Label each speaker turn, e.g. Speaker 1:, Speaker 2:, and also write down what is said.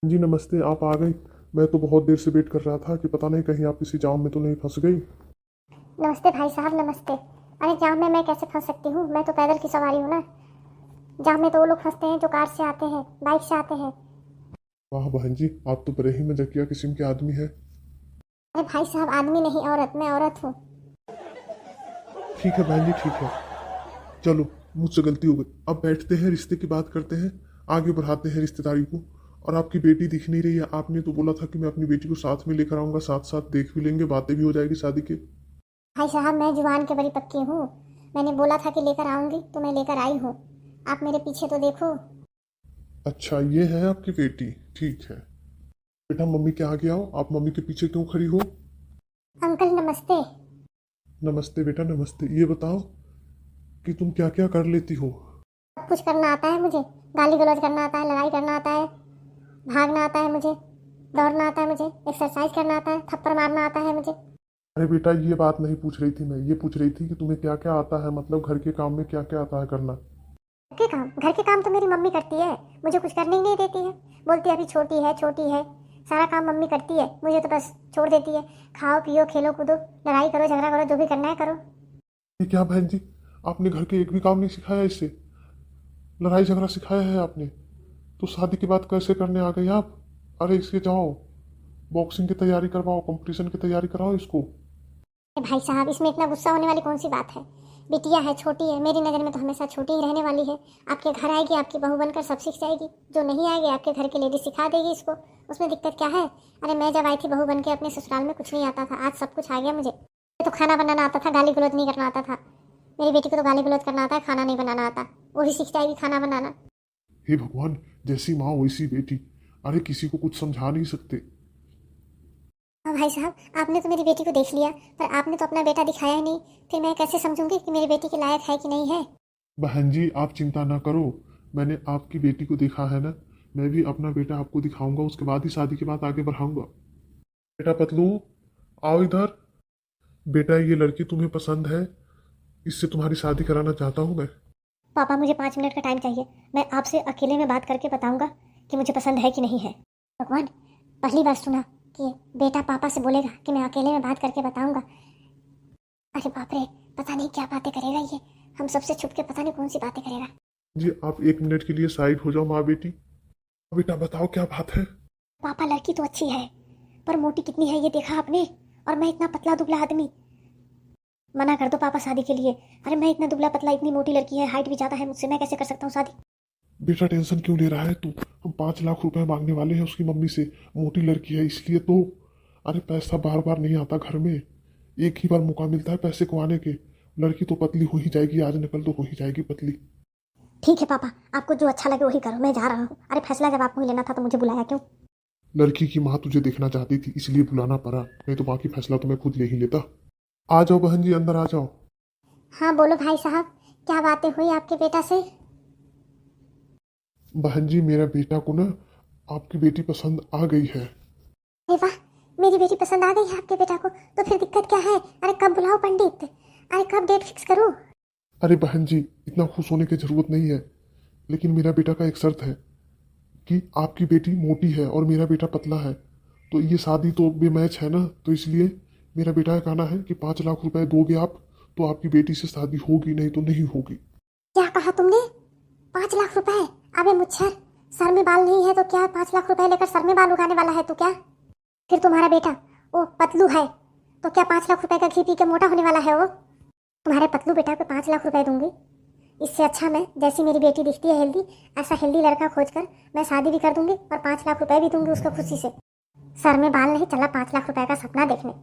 Speaker 1: जी नमस्ते, आप आ गई। मैं तो बहुत देर से वेट कर रहा था कि पता नहीं कहीं आप किसी जाम में तो नहीं फंस गई।
Speaker 2: नमस्ते भाई साहब, नमस्ते। अरे जाम में मैं कैसे फंस सकती हूँ? मैं तो पैदल की सवारी हूँ ना। जाम में तो वो लोग फंसते हैं जो कार से आते हैं, बाइक से आते हैं।
Speaker 1: वाह बहन जी, आप तो बड़े ही मजाकिया किस्म के आदमी हैं।
Speaker 2: अरे भाई साहब, आदमी नहीं औरत, मैं औरत हूँ।
Speaker 1: ठीक है बहन जी, ठीक है। चलो, मुझसे गलती हो गई। अब बैठते हैं, रिश्ते की बात करते हैं, आगे बढ़ाते हैं रिश्तेदारी को। और आपकी बेटी दिख नहीं रही है। आपने तो बोला था कि मैं अपनी बेटी को साथ में लेकर आऊंगा, साथ साथ देख भी लेंगे, बातें भी हो जाएगी शादी के।
Speaker 2: भाई साहब, मैं जुबान के बड़ी पक्की हूँ। मैंने बोला था कि लेकर आऊंगी तो मैं लेकर आई हूँ। आप मेरे पीछे तो देखो।
Speaker 1: अच्छा, ये है आपकी बेटी। ठीक है बेटा, मम्मी के आगे आओ। आप मम्मी के पीछे क्यों खड़ी हो?
Speaker 2: अंकल नमस्ते।
Speaker 1: नमस्ते बेटा, नमस्ते। ये बताओ कि तुम क्या क्या कर लेती हो?
Speaker 2: सब कुछ करना आता है मुझे। गाली गलौज करना आता है, लड़ाई करना आता है, भागना आता है मुझे, दौड़ना आता है मुझे, एक्सरसाइज करना आता है, थप्पड़ मारना आता है मुझे।
Speaker 1: अरे बेटा, ये बात नहीं पूछ रही थी मैं। ये पूछ रही थी कि तुम्हें क्या क्या आता है, मतलब घर के काम में क्या क्या आता है करना।
Speaker 2: घर के काम तो मेरी मम्मी करती है। मुझे कुछ करने ही नहीं देती है। बोलती है अभी छोटी है, छोटी है। सारा काम मम्मी करती है, मुझे तो बस छोड़ देती है। खाओ पियो खेलो कूदो, लड़ाई करो झगड़ा करो, जो भी करना है करो।
Speaker 1: ये क्या बहन जी, आपने घर के एक भी काम नहीं सिखाया इससे? लड़ाई झगड़ा सिखाया है आपने? तो शादी की बात कैसे करने आ गई आप? अरे इसके जाओ, बॉक्सिंग की तैयारी करवाओ, कंपटीशन की तैयारी कराओ इसको।
Speaker 2: भाई साहब, इसमें इतना गुस्सा होने वाली कौन सी बात है? बिटिया है, छोटी है, मेरी नज़र में तो हमेशा छोटी ही रहने वाली है। आपके घर आएगी, आपकी बहू बनकर सब सीख जाएगी। जो नहीं आएगी आपके घर की लेडी सिखा देगी इसको। उसमें दिक्कत क्या है? अरे मैं जब आई थी बहू बन के अपने ससुराल में कुछ नहीं आता था, आज सब कुछ आ गया मुझे। तो खाना बनाना आता था, गाली गलौज नहीं करना आता था। मेरी बेटी को तो गाली गलौज करना आता है, खाना नहीं बनाना आता। वही सीख जाएगी खाना बनाना।
Speaker 1: हे भगवान, जैसी माँ वैसी बेटी। अरे किसी को कुछ समझा नहीं सकते।
Speaker 2: हाँ भाई साहब, आपने तो मेरी बेटी को देख लिया, पर आपने तो अपना बेटा दिखाया ही नहीं। फिर मैं कैसे समझूंगी कि मेरी बेटी के लायक है कि नहीं है?
Speaker 1: बहन जी, आप चिंता ना करो। मैंने आपकी बेटी को देखा है ना। मैं भी अपना बेटा आपको दिखाऊंगा, उसके बाद ही शादी की बात आगे बढ़ाऊंगा। बेटा पतलू, आओ इधर। बेटा, ये लड़की तुम्हें पसंद है? इससे तुम्हारी शादी कराना चाहता हूँ मैं।
Speaker 2: पापा, मुझे 5 मिनट का टाइम चाहिए। मैं आपसे अकेले में बात करके बताऊंगा कि मुझे पसंद है कि नहीं है। भगवान, पहली बार सुना कि बेटा पापा से बोलेगा कि मैं अकेले में बात करके बताऊंगा। अरे बाप रे, पता नहीं क्या बातें करेगा ये। हम सबसे छुप के पता नहीं कौन सी बातें करेगा।
Speaker 1: जी, आप 1 मिनट के लिए साइड हो जाओ माँ बेटी। बेटा बताओ क्या बात है?
Speaker 2: पापा, लड़की तो अच्छी है, पर मोटी कितनी है ये देखा आपने? और मैं इतना पतला दुबला आदमी। मना कर दो पापा शादी के लिए। अरे मैं इतना दुबला पतला, इतनी मोटी लड़की है, हाइट भी ज्यादा है मुझसे, मैं कैसे कर सकता हूँ शादी?
Speaker 1: बेटा टेंशन क्यों ले रहा है तू? हम 5 लाख रुपए मांगने वाले हैं उसकी मम्मी से। मोटी लड़की है इसलिए तो। अरे पैसा बार बार नहीं आता घर में। एक ही बार मौका मिलता है पैसे कमाने के। लड़की तो पतली हो ही जाएगी, आज नकल तो हो ही जाएगी पतली।
Speaker 2: ठीक है पापा, आपको जो अच्छा लगे वही करो, मैं जा रहा हूँ। अरे फैसला जब आपको ही लेना था तो मुझे बुलाया क्यों?
Speaker 1: लड़की की माँ तुझे देखना चाहती थी इसलिए बुलाना पड़ा, नहीं तो बाकी फैसला तो मैं खुद ले ही लेता। आ जाओ बहन जी, अंदर आ जाओ।
Speaker 2: हाँ बोलो भाई साहब, क्या बातें हुई आपके बेटा से?
Speaker 1: बहन जी, मेरा बेटा को ना आपकी बेटी पसंद आ गई है।
Speaker 2: अरे वाह, मेरी बेटी पसंद आ गई है आपके बेटा को? तो फिर दिक्कत क्या है? अरे कब बुलाओ पंडित? अरे कब डेट फिक्स करूँ?
Speaker 1: अरे बहन जी, इतना खुश होने की जरूरत नहीं है। लेकिन मेरा बेटा का एक शर्त है कि आपकी बेटी मोटी है और मेरा बेटा पतला है। तो ये शादी तो बेमैच है ना, तो इसलिए मेरा बेटा का कहना है कि 5 लाख रुपए दोगे आप तो आपकी बेटी से शादी होगी, नहीं तो नहीं होगी।
Speaker 2: क्या कहा तुमने? 5 लाख रुपए? अबे मुच्छर, सर में बाल नहीं है तो क्या 5 लाख रुपए लेकर सर में बाल उगाने वाला है तू क्या? फिर तुम्हारा बेटा वो पतलू है तो क्या 5 लाख रुपए का घी पी के मोटा होने वाला है वो? तुम्हारे पतलू बेटा को 5 लाख रुपए दूंगी? इससे अच्छा मैं, जैसी मेरी बेटी दिखती है हेल्दी, ऐसा हेल्दी लड़का खोजकर मैं शादी भी कर दूंगी और 5 लाख रुपए भी दूंगी उसको खुशी से। सर में बाल नहीं, चला 5 लाख रुपए का सपना देखने।